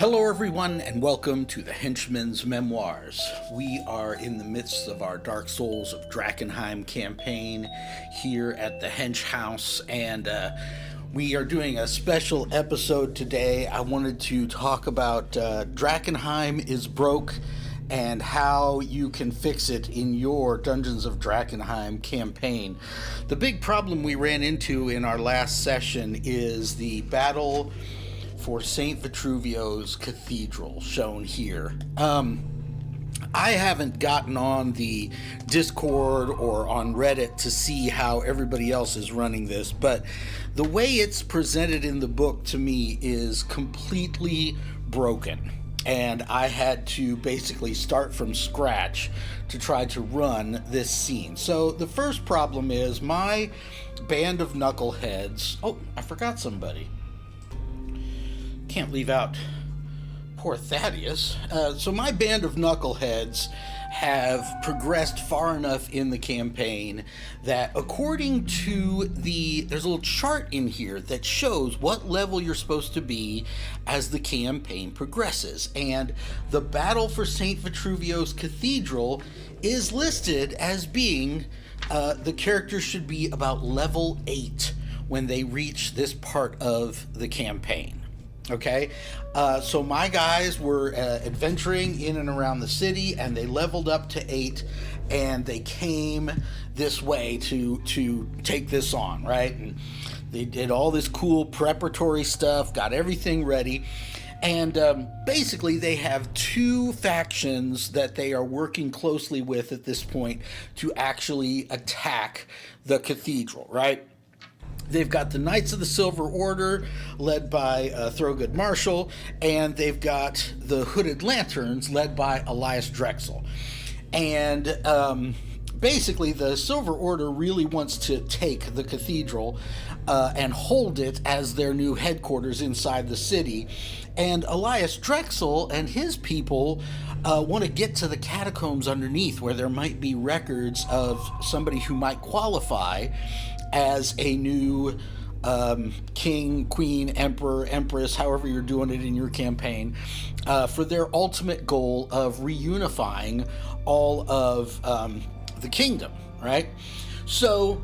Hello everyone and welcome to the Henchman's Memoirs. We are in the midst of our Dark Souls of Drakkenheim campaign here at the Hench House, and we are doing a special episode today. I wanted to talk about Drakkenheim is broke and how you can fix it in your Dungeons of Drakkenheim campaign. The big problem we ran into in our last session is the battle for St. Vitruvio's Cathedral, shown here. I haven't gotten on the Discord or on Reddit to see how everybody else is running this, but the way it's presented in the book to me is completely broken. And I had to basically start from scratch to try to run this scene. So the first problem is my band of knuckleheads. Oh, I forgot somebody. Can't leave out poor Thaddeus. So my band of knuckleheads have progressed far enough in the campaign that according to there's a little chart in here that shows what level you're supposed to be as the campaign progresses. And the battle for St. Vitruvio's Cathedral is listed as being, the characters should be about level 8 when they reach this part of the campaign. Okay, so my guys were adventuring in and around the city, and they leveled up to 8, and they came this way to take this on, right? And they did all this cool preparatory stuff, got everything ready, and basically they have two factions that they are working closely with at this point to actually attack the cathedral, right? They've got the Knights of the Silver Order, led by Thurgood Marshall, and they've got the Hooded Lanterns, led by Elias Drexel. And basically, the Silver Order really wants to take the cathedral and hold it as their new headquarters inside the city. And Elias Drexel and his people want to get to the catacombs underneath, where there might be records of somebody who might qualify as a new king, queen, emperor, empress, however you're doing it in your campaign, for their ultimate goal of reunifying all of the kingdom, right? So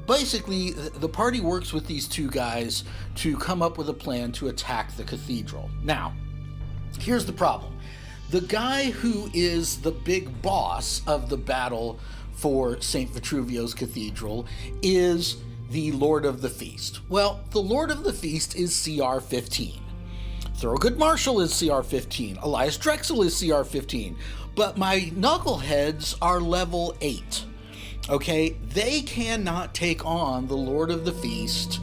basically, the party works with these two guys to come up with a plan to attack the cathedral. Now, here's the problem. The guy who is the big boss of the battle for St. Vitruvio's Cathedral is the Lord of the Feast. Well, the Lord of the Feast is CR 15. Thurgood Marshall is CR 15. Elias Drexel is CR 15. But my knuckleheads are level 8. Okay? They cannot take on the Lord of the Feast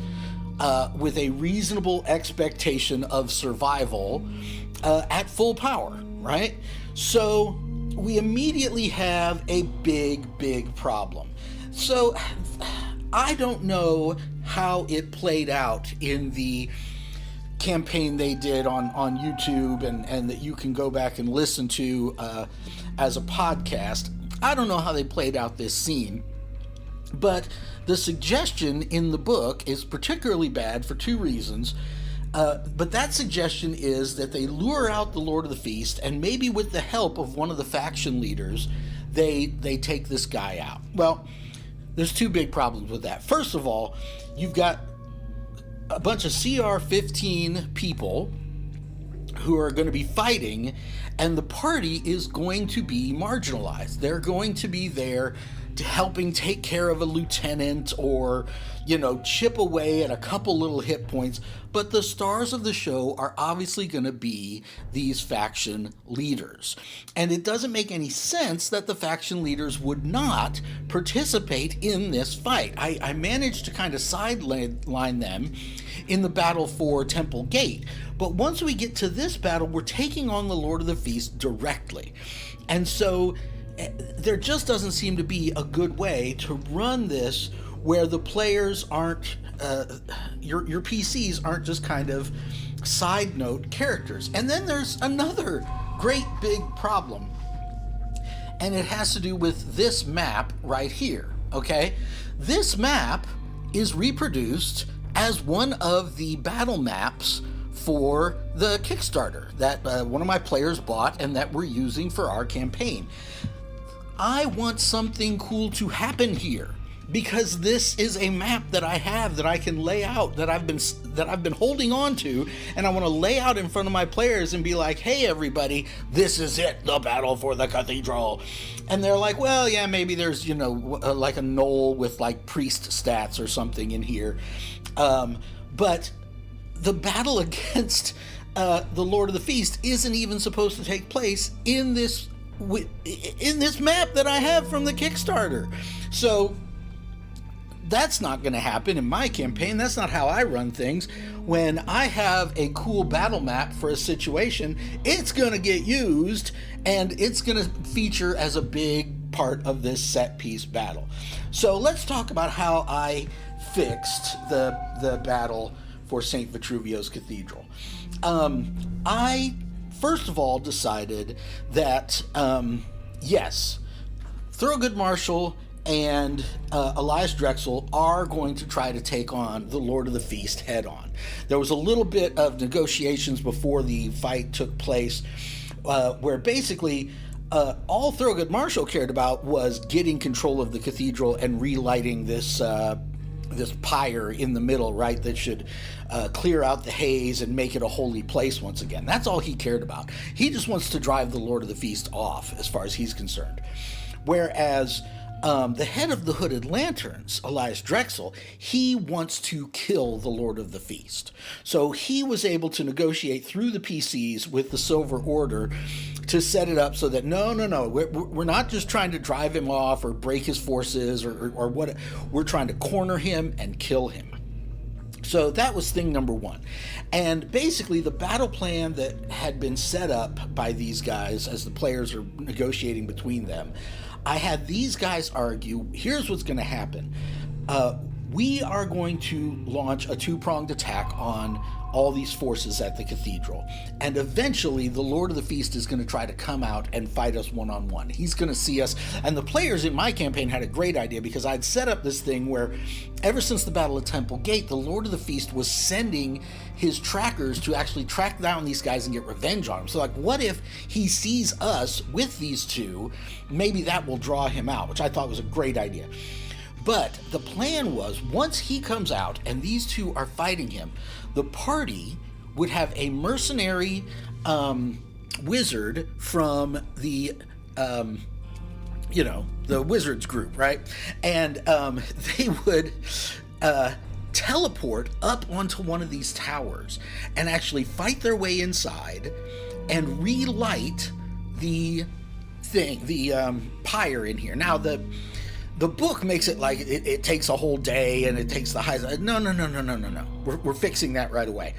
with a reasonable expectation of survival at full power, right? So we immediately have a big problem. So I don't know how it played out in the campaign they did on YouTube and that you can go back and listen to as a podcast. I don't know how they played out this scene, but the suggestion in the book is particularly bad for two reasons. But that suggestion is that they lure out the Lord of the Feast, and maybe with the help of one of the faction leaders, they take this guy out. Well, there's two big problems with that. First of all, you've got a bunch of CR 15 people who are going to be fighting, and the party is going to be marginalized. They're going to be there to helping take care of a lieutenant or, chip away at a couple little hit points. But the stars of the show are obviously going to be these faction leaders. And it doesn't make any sense that the faction leaders would not participate in this fight. I managed to kind of sideline them in the battle for Temple Gate. But once we get to this battle, we're taking on the Lord of the Feast directly. And so there just doesn't seem to be a good way to run this where the players aren't, your PCs aren't just kind of side note characters. And then there's another great big problem, and it has to do with this map right here, okay? This map is reproduced as one of the battle maps for the Kickstarter that one of my players bought and that we're using for our campaign. I want something cool to happen here, because this is a map that I have that I can lay out, that I've been holding on to, and I want to lay out in front of my players and be like, hey everybody, this is it, the battle for the Cathedral. And they're like, well, yeah, maybe there's, like a knoll with like priest stats or something in here. But the battle against the Lord of the Feast isn't even supposed to take place in this map that I have from the Kickstarter. So that's not going to happen in my campaign. That's not how I run things. When I have a cool battle map for a situation, it's going to get used, and it's going to feature as a big part of this set piece battle. So let's talk about how I fixed the battle for St. Vitruvio's Cathedral. I first of all decided that, yes, Thurgood Marshall and Elias Drexel are going to try to take on the Lord of the Feast head on. There was a little bit of negotiations before the fight took place, where basically all Thurgood Marshall cared about was getting control of the cathedral and relighting this pyre in the middle, right, that should clear out the haze and make it a holy place once again. That's all he cared about. He just wants to drive the Lord of the Feast off, as far as he's concerned. Whereas the head of the Hooded Lanterns, Elias Drexel, he wants to kill the Lord of the Feast. So he was able to negotiate through the PCs with the Silver Order to set it up so that no, we're not just trying to drive him off or break his forces or what. We're trying to corner him and kill him. So that was thing number one. And basically the battle plan that had been set up by these guys as the players are negotiating between them, I had these guys argue, here's what's going to happen. We are going to launch a two-pronged attack on all these forces at the cathedral. And eventually, the Lord of the Feast is going to try to come out and fight us one-on-one. He's going to see us. And the players in my campaign had a great idea, because I'd set up this thing where ever since the Battle of Temple Gate, the Lord of the Feast was sending his trackers to actually track down these guys and get revenge on them. So, like, what if he sees us with these two? Maybe that will draw him out, which I thought was a great idea. But the plan was, once he comes out and these two are fighting him, the party would have a mercenary wizard from the wizards group, right? And they would teleport up onto one of these towers and actually fight their way inside and relight the pyre in here. Now, the book makes it like it takes a whole day and it takes the highs. No. We're fixing that right away.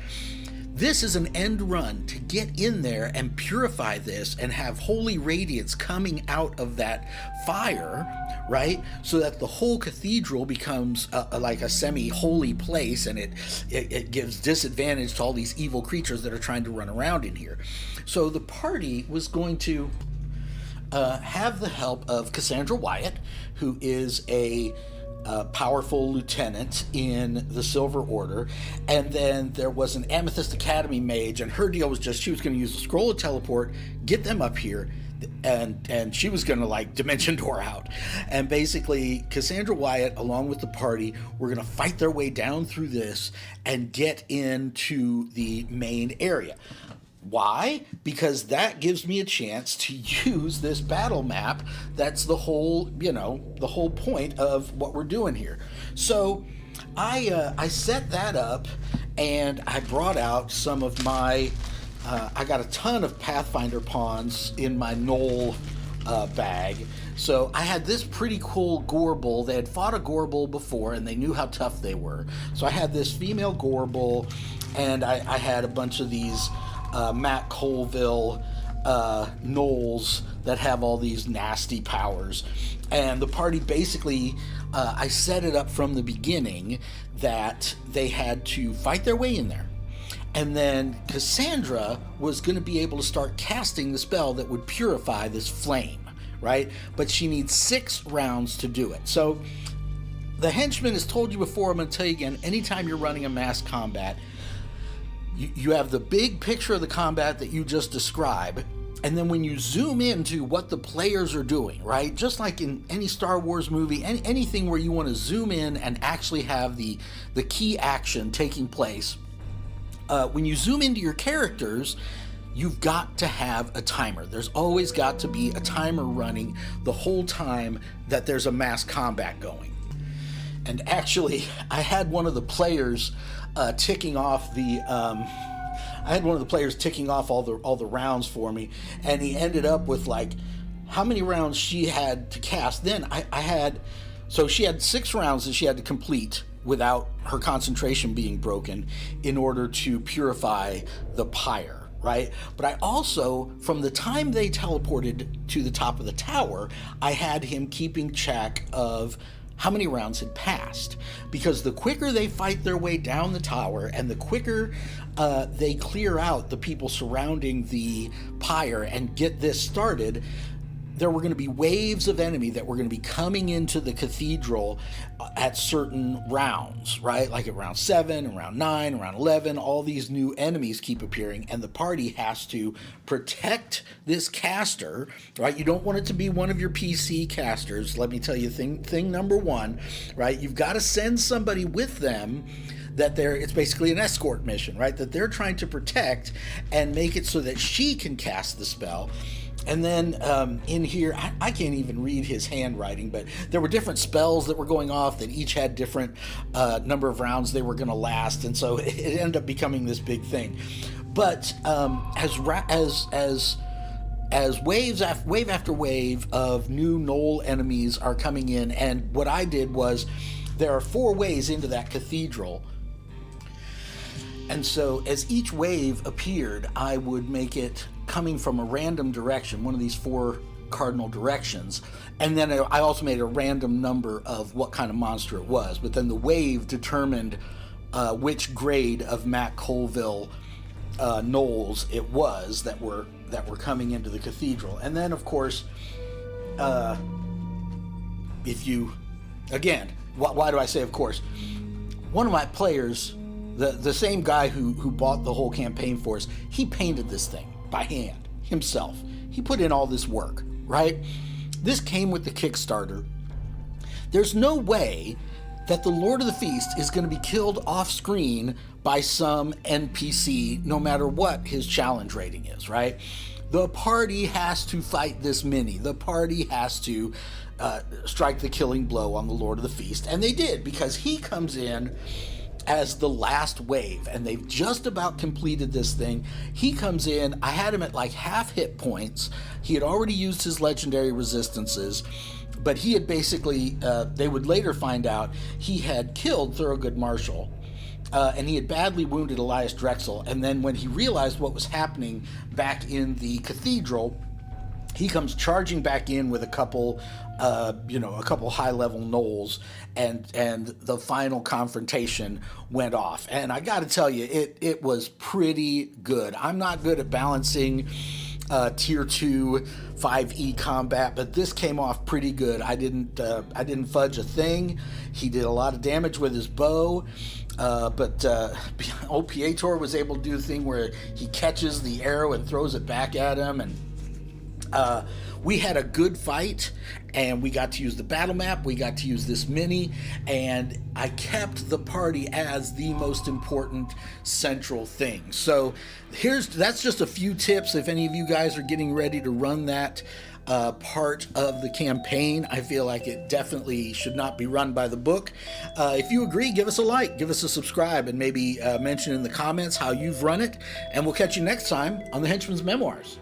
This is an end run to get in there and purify this and have holy radiance coming out of that fire, right? So that the whole cathedral becomes like a semi-holy place, and it gives disadvantage to all these evil creatures that are trying to run around in here. So the party was going to have the help of Cassandra Wyatt, who is a powerful lieutenant in the Silver Order, and then there was an Amethyst Academy mage, and her deal was just she was going to use the Scroll of Teleport, get them up here, and she was going to like dimension door out. And basically Cassandra Wyatt, along with the party, were going to fight their way down through this and get into the main area. Why? Because that gives me a chance to use this battle map. That's the whole, the whole point of what we're doing here. So I set that up, and I brought out some of my, I got a ton of Pathfinder pawns in my Knoll bag. So I had this pretty cool Gorble. They had fought a Gorble before, and they knew how tough they were. So I had this female Gorble, and I had a bunch of these Matt Colville gnolls that have all these nasty powers. And the party basically, I set it up from the beginning that they had to fight their way in there. And then Cassandra was going to be able to start casting the spell that would purify this flame, right? But she needs 6 rounds to do it. So the henchman has told you before, I'm going to tell you again, anytime you're running a mass combat, you have the big picture of the combat that you just described, and then when you zoom into what the players are doing, right? Just like in any Star Wars movie, anything where you want to zoom in and actually have the key action taking place, when you zoom into your characters, you've got to have a timer. There's always got to be a timer running the whole time that there's a mass combat going. And actually, I had one of the players ticking off all the rounds for me, and he ended up with like how many rounds she had to cast. Then she had 6 rounds that she had to complete without her concentration being broken in order to purify the pyre. Right? But I also, from the time they teleported to the top of the tower, I had him keeping track of how many rounds had passed. Because the quicker they fight their way down the tower and the quicker they clear out the people surrounding the pyre and get this started, there were going to be waves of enemy that were going to be coming into the cathedral at certain rounds, right? Like at round 7, around 9, around 11, all these new enemies keep appearing, and the party has to protect this caster, right? You don't want it to be one of your PC casters. Let me tell you thing number 1, right? You've got to send somebody with them that it's basically an escort mission, right? That they're trying to protect and make it so that she can cast the spell. And then in here, I can't even read his handwriting, but there were different spells that were going off that each had different number of rounds they were going to last, and so it ended up becoming this big thing. But as wave after wave of new Knoll enemies are coming in, and what I did was there are 4 ways into that cathedral. And so as each wave appeared, I would make it coming from a random direction, one of these 4 cardinal directions. And then I also made a random number of what kind of monster it was. But then the wave determined which grade of Matt Colville Knolls it was that were coming into the cathedral. And then, of course, if you, again, why do I say of course? One of my players, the same guy who bought the whole campaign for us, he painted this thing by hand himself. He put in all this work, right? This came with the Kickstarter. There's no way that the Lord of the Feast is going to be killed off screen by some NPC, no matter what his challenge rating is, right? The party has to fight this mini. The party has to strike the killing blow on the Lord of the Feast. And they did, because he comes in as the last wave, and they've just about completed this thing. He comes in, I had him at like half hit points. He had already used his legendary resistances, but he had basically, they would later find out, he had killed Thurgood Marshall, and he had badly wounded Elias Drexel, and then when he realized what was happening back in the cathedral, he comes charging back in with a couple high-level Knolls, and the final confrontation went off. And I got to tell you, it was pretty good. I'm not good at balancing tier 2 5e combat, but this came off pretty good. I didn't fudge a thing. He did a lot of damage with his bow. But old Pietro was able to do the thing where he catches the arrow and throws it back at him, and we had a good fight, and we got to use the battle map, we got to use this mini, and I kept the party as the most important central thing. So that's just a few tips if any of you guys are getting ready to run that part of the campaign. I feel like it definitely should not be run by the book. If you agree, give us a like, give us a subscribe, and maybe mention in the comments how you've run it, and we'll catch you next time on the Henchman's Memoirs.